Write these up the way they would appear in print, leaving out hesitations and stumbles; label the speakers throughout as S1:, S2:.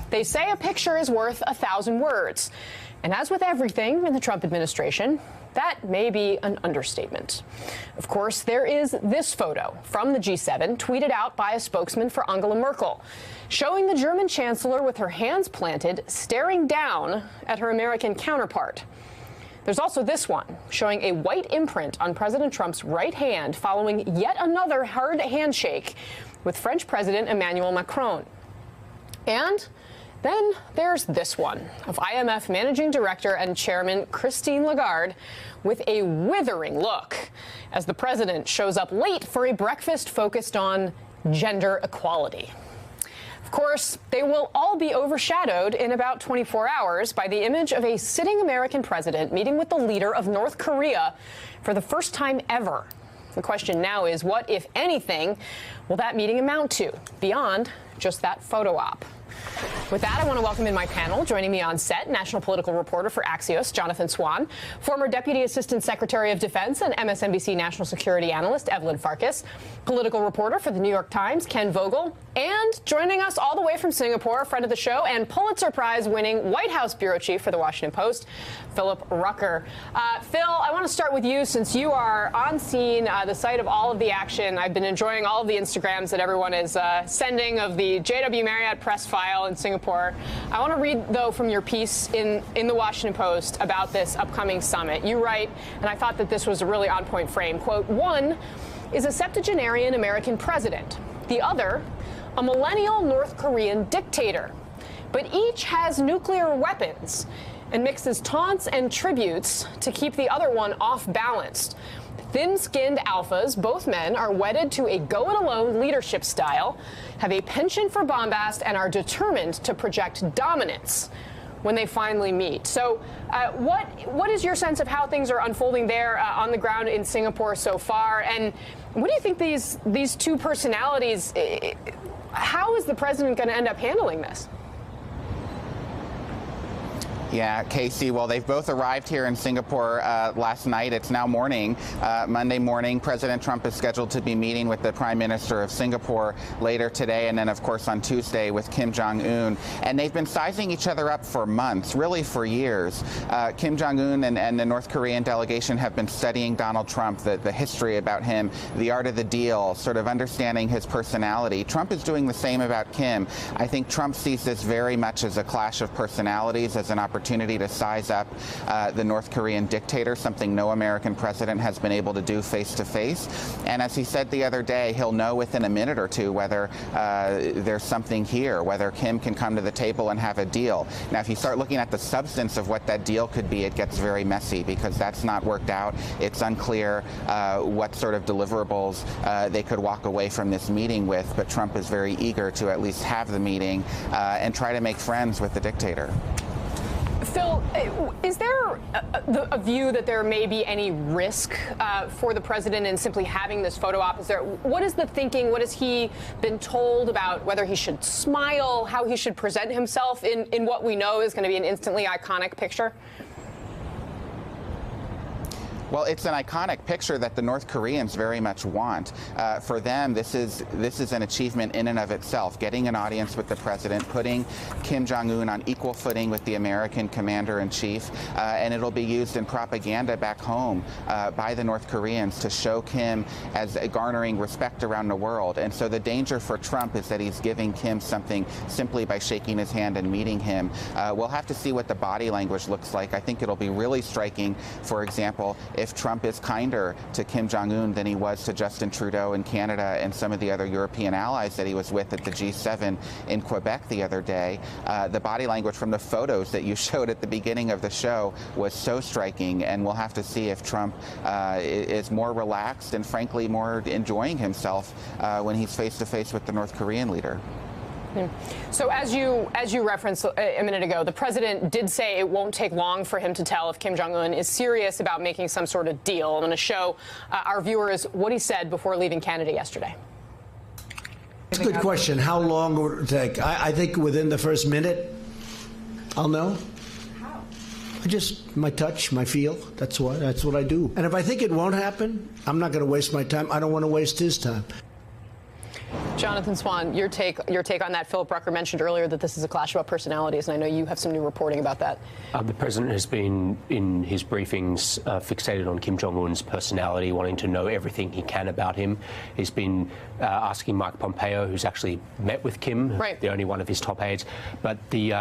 S1: They say a picture is worth 1,000 words. And as with everything in the Trump administration, that may be an understatement. Of course, there is this photo from the G7 tweeted out by a spokesman for Angela Merkel, showing the German chancellor with her hands planted, staring down at her American counterpart. There's also this one, showing a white imprint on President Trump's right hand following yet another hard handshake with French President Emmanuel Macron. And then there's this one of IMF Managing Director and Chairman Christine Lagarde with a withering look as the president shows up late for a breakfast focused on gender equality. Of course, they will all be overshadowed in about 24 hours by the image of a sitting American president meeting with the leader of North Korea for the first time ever. The question now is, what, if anything, will that meeting amount to beyond just that photo op? With that, I want to welcome in my panel. Joining me on set, national political reporter for Axios, Jonathan Swan, former Deputy Assistant Secretary of Defense and MSNBC national security analyst, Evelyn Farkas, political reporter for the New York Times, Ken Vogel, and joining us all the way from Singapore, a friend of the show and Pulitzer Prize-winning White House bureau chief for the Washington Post, Philip Rucker. Phil, I want to start with you since you are on scene, the site of all of the action. I've been enjoying all of the Instagrams that everyone is sending of the J.W. Marriott press file in Singapore. I want to read, though, from your piece in the Washington Post about this upcoming summit. You write, and I thought that this was a really on-point frame, quote, one is a septuagenarian American president. The other, a millennial North Korean dictator. But each has nuclear weapons and mixes taunts and tributes to keep the other one off balance. Thin-skinned alphas, both men, are wedded to a go-it-alone leadership style, have a penchant for bombast, and are determined to project dominance when they finally meet. So what is your sense of how things are unfolding there on the ground in Singapore so far? And what do you think these two personalities, how is the president going to end up handling this?
S2: Yeah, Casey, well, they've both arrived here in Singapore last night. It's now morning, Monday morning. President Trump is scheduled to be meeting with the Prime Minister of Singapore later today, and then, of course, on Tuesday with Kim Jong Un. And they've been sizing each other up for months, really for years. Kim Jong Un and the North Korean delegation have been studying Donald Trump, the history about him, the art of the deal, sort of understanding his personality. Trump is doing the same about Kim. I think Trump sees this very much as a clash of personalities, as an opportunity to size up the North Korean dictator, something no American president has been able to do face to face. And as he said the other day, he'll know within a minute or two whether there's something here, whether Kim can come to the table and have a deal. Now, if you start looking at the substance of what that deal could be, it gets very messy because that's not worked out. It's unclear what sort of deliverables they could walk away from this meeting with, but Trump is very eager to at least have the meeting and try to make friends with the dictator.
S1: Phil, is there a view that there may be any risk for the president in simply having this photo op? What is the thinking? What has he been told about whether he should smile, how he should present himself in what we know is going to be an instantly iconic picture?
S2: Well, it's an iconic picture that the North Koreans very much want. For them, this is an achievement in and of itself, getting an audience with the president, putting Kim Jong Un on equal footing with the American commander-in-chief, and it'll be used in propaganda back home by the North Koreans to show Kim as garnering respect around the world. And so the danger for Trump is that he's giving Kim something simply by shaking his hand and meeting him. We'll have to see what the body language looks like. I think it'll be really striking, for example, if Trump is kinder to Kim Jong Un than he was to Justin Trudeau in Canada and some of the other European allies that he was with at the G7 in Quebec the other day. The body language from the photos that you showed at the beginning of the show was so striking, and we'll have to see if Trump is more relaxed and, frankly, more enjoying himself when he's face-to-face with the North Korean leader.
S1: So as you referenced a minute ago, the president did say it won't take long for him to tell if Kim Jong Un is serious about making some sort of deal. I'm going to show our viewers what he said before leaving Canada yesterday.
S3: It's a good question. How long will it take? I think within the first minute, I'll know. How? My touch, my feel. That's what I do. And if I think it won't happen, I'm not going to waste my time. I don't want to waste his time.
S1: Jonathan Swan, your take on that. Philip Rucker mentioned earlier that this is a clash about personalities, and I know you have some new reporting about that.
S4: The president has been, in his briefings, fixated on Kim Jong Un's personality, wanting to know everything he can about him. He's been asking Mike Pompeo, who's actually met with Kim,
S1: right,
S4: the only one of his top aides. But the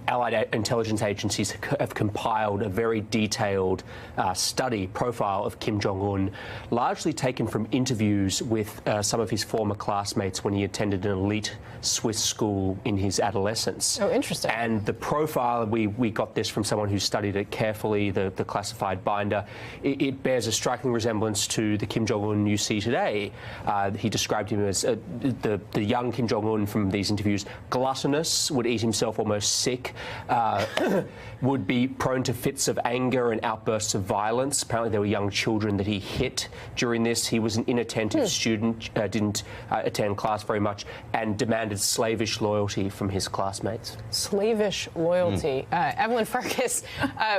S4: Allied intelligence agencies have compiled a very detailed profile of Kim Jong Un, largely taken from interviews with some of his former classmates when he attended an elite Swiss school in his adolescence.
S1: Oh, interesting.
S4: And the profile, we got this from someone who studied it carefully, the classified binder. It bears a striking resemblance to the Kim Jong Un you see today. He described him as the young Kim Jong Un from these interviews, gluttonous, would eat himself almost sick, would be prone to fits of anger and outbursts of violence. Apparently there were young children that he hit during this. He was an inattentive student, didn't attend class very much, and demanded slavish loyalty from his classmates.
S1: Slavish loyalty. Evelyn Farkas,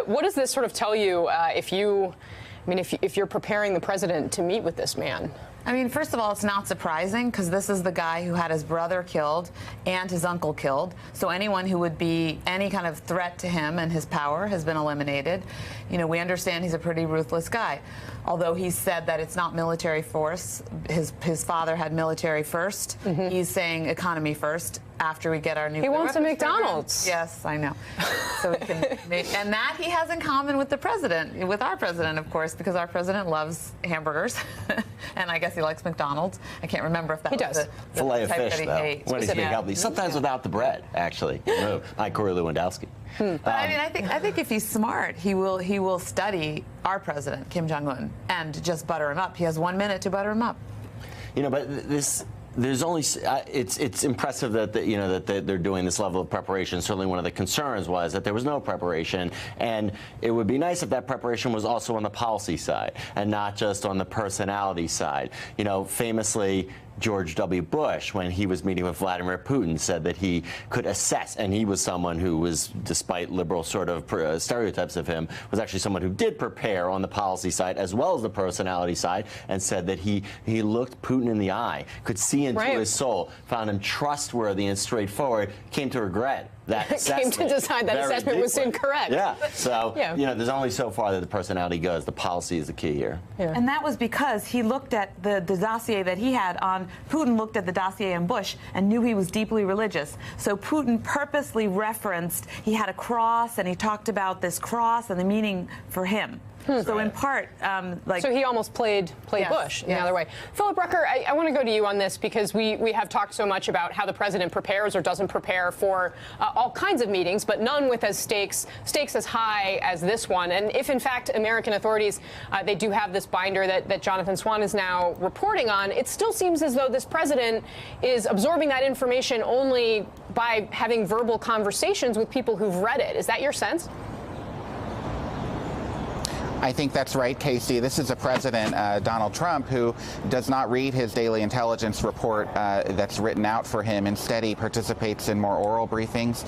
S1: what does this sort of tell you if you're preparing the president to meet with this man?
S5: I mean, first of all, it's not surprising because this is the guy who had his brother killed and his uncle killed. So anyone who would be any kind of threat to him and his power has been eliminated. You know, we understand he's a pretty ruthless guy. Although he said that it's not military force. His father had military first. Mm-hmm. He's saying economy first after we get our nuclear
S1: weapons. He wants a McDonald's.
S5: Program. Yes, I know. So we can and that he has in common with the president, with our president, of course, because our president loves hamburgers. And I guess he likes McDonald's. I can't remember if that was the
S6: filet of
S5: type
S6: fish,
S5: that he
S6: though.
S5: hates.
S6: When he's being healthy. Sometimes without the bread, actually. Like Corey Lewandowski.
S5: But I mean, I think if he's smart, he will study our president, Kim Jong Un, and just butter him up. He has 1 minute to butter him up.
S6: You know, but there's only it's impressive that they're doing this level of preparation. Certainly, one of the concerns was that there was no preparation, and it would be nice if that preparation was also on the policy side and not just on the personality side. You know, famously, George W. Bush, when he was meeting with Vladimir Putin, said that he could assess, and he was someone who was, despite liberal sort of stereotypes of him, was actually someone who did prepare on the policy side as well as the personality side, and said that he looked Putin in the eye, could see into his soul, found him trustworthy and straightforward, came to regret that assessment.
S1: Came to decide that assessment was incorrect.
S6: Yeah. So, you know, there's only so far that the personality goes. The policy is the key here.
S5: Yeah. And that was because he looked at the dossier that he had on Putin, looked at the dossier on Bush and knew he was deeply religious. So Putin purposely referenced, he had a cross and he talked about this cross and the meaning for him. So in part,
S1: so he almost played Bush in the other way. Philip Rucker, I want to go to you on this because we have talked so much about how the president prepares or doesn't prepare for all kinds of meetings, but none with stakes as high as this one. And if in fact American authorities they do have this binder that Jonathan Swan is now reporting on, it still seems as though this president is absorbing that information only by having verbal conversations with people who've read it. Is that your sense?
S2: I think that's right, Casey. This is a president, Donald Trump, who does not read his daily intelligence report that's written out for him. Instead, he participates in more oral briefings.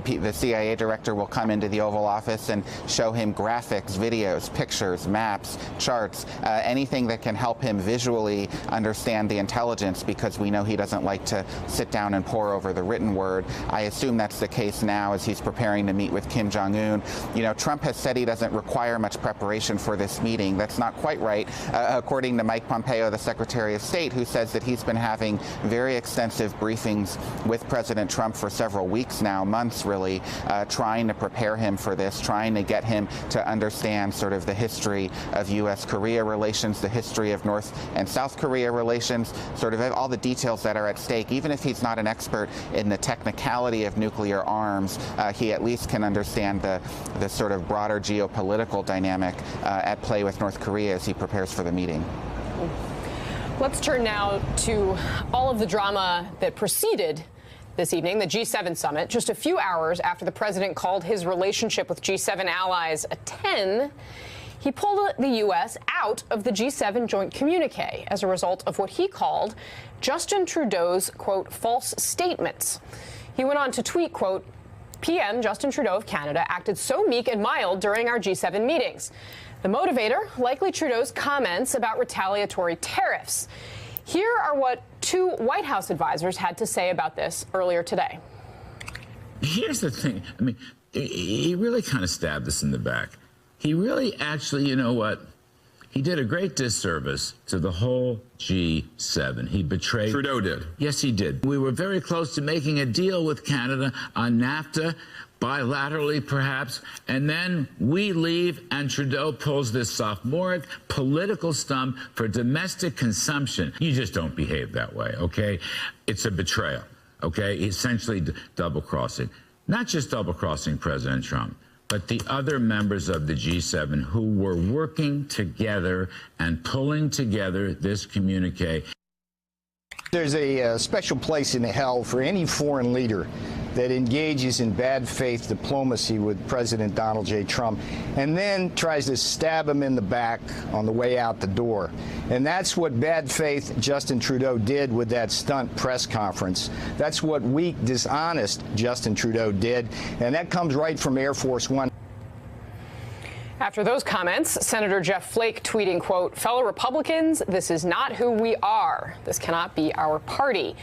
S2: The CIA director will come into the Oval Office and show him graphics, videos, pictures, maps, charts, anything that can help him visually understand the intelligence, because we know he doesn't like to sit down and pore over the written word. I assume that's the case now as he's preparing to meet with Kim Jong Un. You know, Trump has said he doesn't require much preparation for this meeting. That's not quite right, according to Mike Pompeo, the Secretary of State, who says that he's been having very extensive briefings with President Trump for several weeks now, months really, trying to prepare him for this, trying to get him to understand sort of the history of U.S.-Korea relations, the history of North and South Korea relations, sort of all the details that are at stake. Even if he's not an expert in the technicality of nuclear arms, he at least can understand the sort of broader geopolitical dynamic at play with North Korea as he prepares for the meeting.
S1: Let's turn now to all of the drama that preceded this evening, the G7 summit. Just a few hours after the president called his relationship with G7 allies a 10, he pulled the U.S. out of the G7 joint communique as a result of what he called Justin Trudeau's, quote, false statements. He went on to tweet, quote, PM Justin Trudeau of Canada acted so meek and mild during our G7 meetings. The motivator, likely Trudeau's comments about retaliatory tariffs. Here are what two White House advisors had to say about this earlier today.
S7: Here's the thing. I mean, he really kind of stabbed us in the back. He really actually, you know what? He did a great disservice to the whole G7. He betrayed.
S8: Trudeau did.
S7: Yes, he did. We were very close to making a deal with Canada on NAFTA, bilaterally perhaps, and then we leave and Trudeau pulls this sophomoric political stunt for domestic consumption. You just don't behave that way, okay? It's a betrayal, okay? Essentially double-crossing. Not just double-crossing President Trump, but the other members of the G7 who were working together and pulling together this communique.
S9: There's a special place in hell for any foreign leader that engages in bad faith diplomacy with President Donald J. Trump and then tries to stab him in the back on the way out the door. And that's what bad faith Justin Trudeau did with that stunt press conference. That's what weak, dishonest Justin Trudeau did. And that comes right from Air Force One.
S1: After those comments, Senator Jeff Flake tweeting, quote, "Fellow Republicans, this is not who we are. This cannot be our party."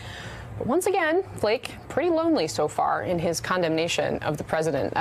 S1: But once again, Flake pretty lonely so far in his condemnation of the president.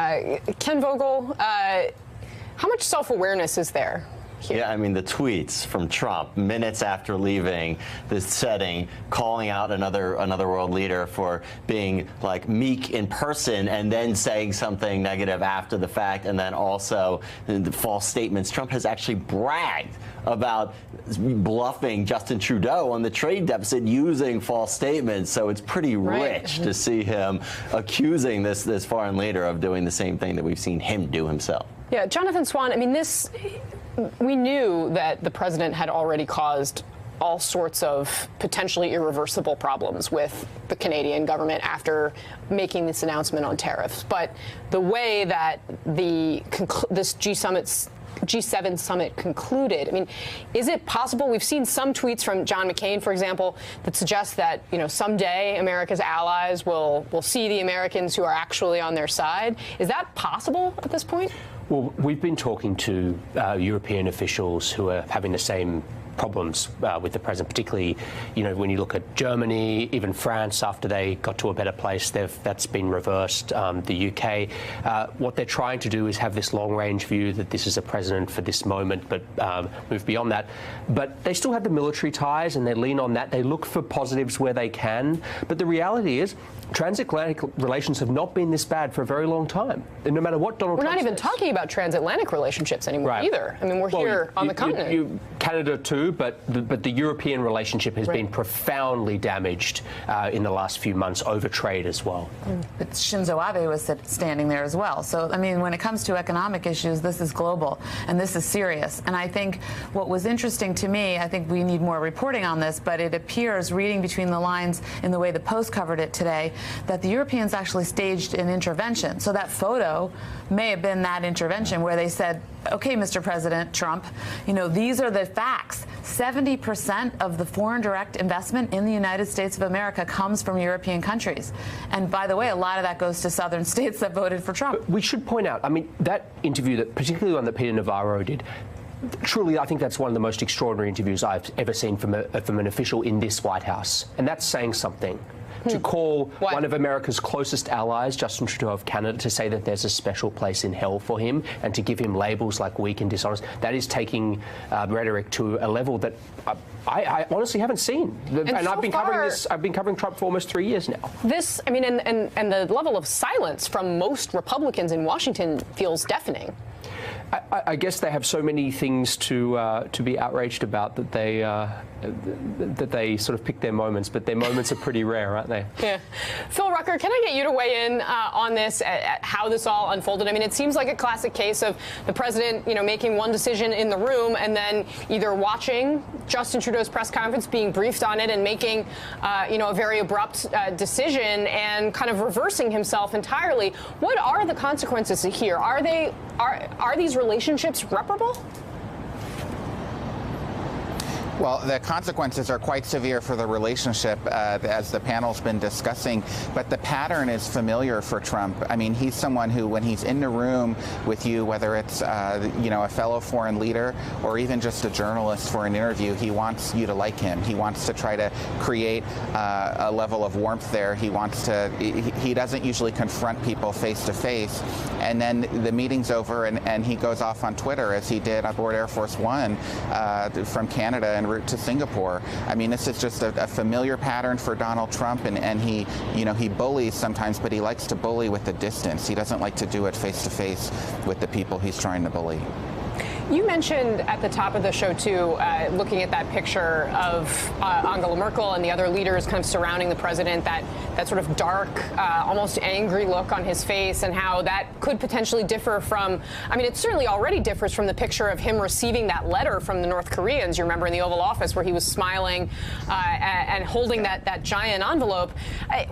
S1: Ken Vogel, how much self-awareness is there here?
S6: Yeah, I mean, the tweets from Trump minutes after leaving this setting, calling out another world leader for being like meek in person and then saying something negative after the fact, and then also the false statements. Trump has actually bragged about bluffing Justin Trudeau on the trade deficit using false statements. So it's pretty rich to see him accusing this foreign leader of doing the same thing that we've seen him do himself.
S1: Yeah, Jonathan Swan, I mean, we knew that the president had already caused all sorts of potentially irreversible problems with the Canadian government after making this announcement on tariffs. But the way that this G7 summit concluded, I mean, is it possible? We've seen some tweets from John McCain, for example, that suggest that, you know, someday America's allies will see the Americans who are actually on their side. Is that possible at this point?
S4: Well, we've been talking to European officials who are having the same problems with the president, particularly, you know, when you look at Germany, even France, after they got to a better place, that's been reversed. The UK, what they're trying to do is have this long-range view that this is a president for this moment, but move beyond that. But they still have the military ties, and they lean on that. They look for positives where they can. But the reality is, transatlantic relations have not been this bad for a very long time. And no matter what Donald Trump says.
S1: We're not even talking about transatlantic relationships anymore either. I mean, we're here on the continent.
S4: Canada too, but the European relationship has been profoundly damaged in the last few months over trade as well.
S5: But Shinzo Abe was standing there as well. So, I mean, when it comes to economic issues, this is global and this is serious. And I think what was interesting to me, I think we need more reporting on this, but it appears, reading between the lines in the way the Post covered it today, that the Europeans actually staged an intervention. So that photo may have been that intervention where they said, okay, Mr. President Trump, you know, these are the facts. 70% of the foreign direct investment in the United States of America comes from European countries. And by the way, a lot of that goes to southern states that voted for Trump.
S4: But we should point out, I mean, that interview, that particularly one that Peter Navarro did, truly, I think that's one of the most extraordinary interviews I've ever seen from an official in this White House. And that's saying something. To call one of America's closest allies, Justin Trudeau of Canada, to say that there's a special place in hell for him and to give him labels like weak and dishonest, that is taking rhetoric to a level that I honestly haven't seen. And so I've been covering Trump for almost 3 years now.
S1: This, I mean, and the level of silence from most Republicans in Washington feels deafening.
S4: I guess they have so many things to be outraged about that they sort of pick their moments, but their moments are pretty rare, aren't they?
S1: Yeah. Phil Rucker, can I get you to weigh in on this, at how this all unfolded? I mean, it seems like a classic case of the president, you know, making one decision in the room and then either watching Justin Trudeau's press conference, being briefed on it, and making, you know, a very abrupt decision and kind of reversing himself entirely. What are the consequences here? Are these relationships reparable?
S2: Well, the consequences are quite severe for the relationship, as the panel's been discussing, but the pattern is familiar for Trump. I mean, he's someone who, when he's in the room with you, whether it's, a fellow foreign leader or even just a journalist for an interview, he wants you to like him. He wants to try to create a level of warmth there. He wants to, he doesn't usually confront people face to face, and then the meeting's over and he goes off on Twitter, as he did aboard Air Force One from Canada en route to Singapore. I mean, this is just a familiar pattern for Donald Trump, and he, he bullies sometimes, but he likes to bully with a distance. He doesn't like to do it face to face with the people he's trying to bully.
S1: You mentioned at the top of the show, too, looking at that picture of Angela Merkel and the other leaders kind of surrounding the president, that sort of dark, almost angry look on his face, and how that could potentially differ from, I mean, it certainly already differs from the picture of him receiving that letter from the North Koreans, you remember, in the Oval Office, where he was smiling and holding that giant envelope.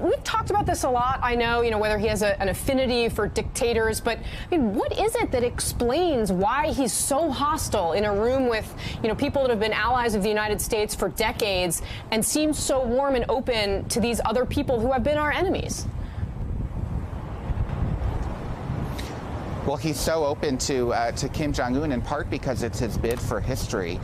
S1: We've talked about this a lot, I know, whether he has an affinity for dictators, but I mean, what is it that explains why he's so hostile in a room with, people that have been allies of the United States for decades, and seems so warm and open to these other people who have been our enemies?
S2: Well, he's so open to Kim Jong Un in part because it's his bid for history.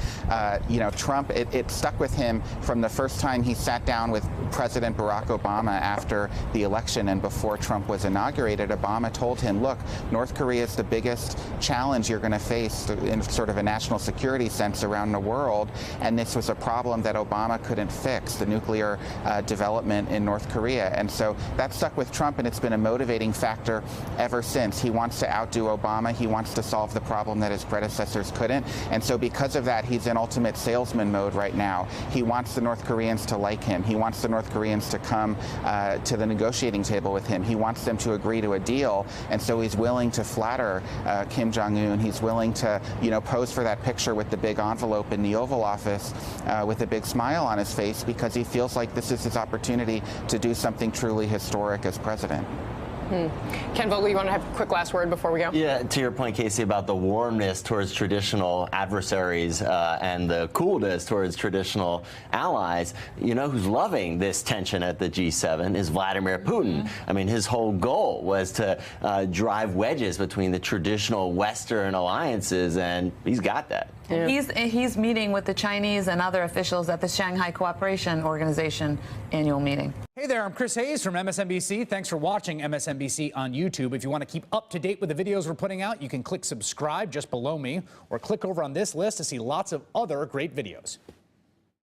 S2: Trump, it stuck with him from the first time he sat down with President Barack Obama after the election and before Trump was inaugurated. Obama told him, look, North Korea is the biggest challenge you're going to face in sort of a national security sense around the world, and this was a problem that Obama couldn't fix, the nuclear development in North Korea. And so that stuck with Trump, and it's been a motivating factor ever since. He wants to outdo Obama. He wants to solve the problem that his predecessors couldn't. And so because of that, he's in ultimate salesman mode right now. He wants the North Koreans to like him. He wants the North Koreans to come to the negotiating table with him. He wants them to agree to a deal. And so he's willing to flatter Kim Jong Un. He's willing to, pose for that picture with the big envelope in the Oval Office with a big smile on his face, because he feels like this is his opportunity to do something truly historic as president.
S1: Ken Vogel, you want to have a quick last word before we go?
S6: Yeah, to your point, Casey, about the warmness towards traditional adversaries and the coolness towards traditional allies, who's loving this tension at the G7 is Vladimir Putin. I mean, his whole goal was to drive wedges between the traditional Western alliances, and he's got that.
S5: Yeah. He's meeting with the Chinese and other officials at the Shanghai Cooperation Organization annual meeting.
S8: Hey there, I'm Chris Hayes from MSNBC. Thanks for watching MSNBC on YouTube. If you want to keep up to date with the videos we're putting out, you can click subscribe just below me, or click over on this list to see lots of other great videos.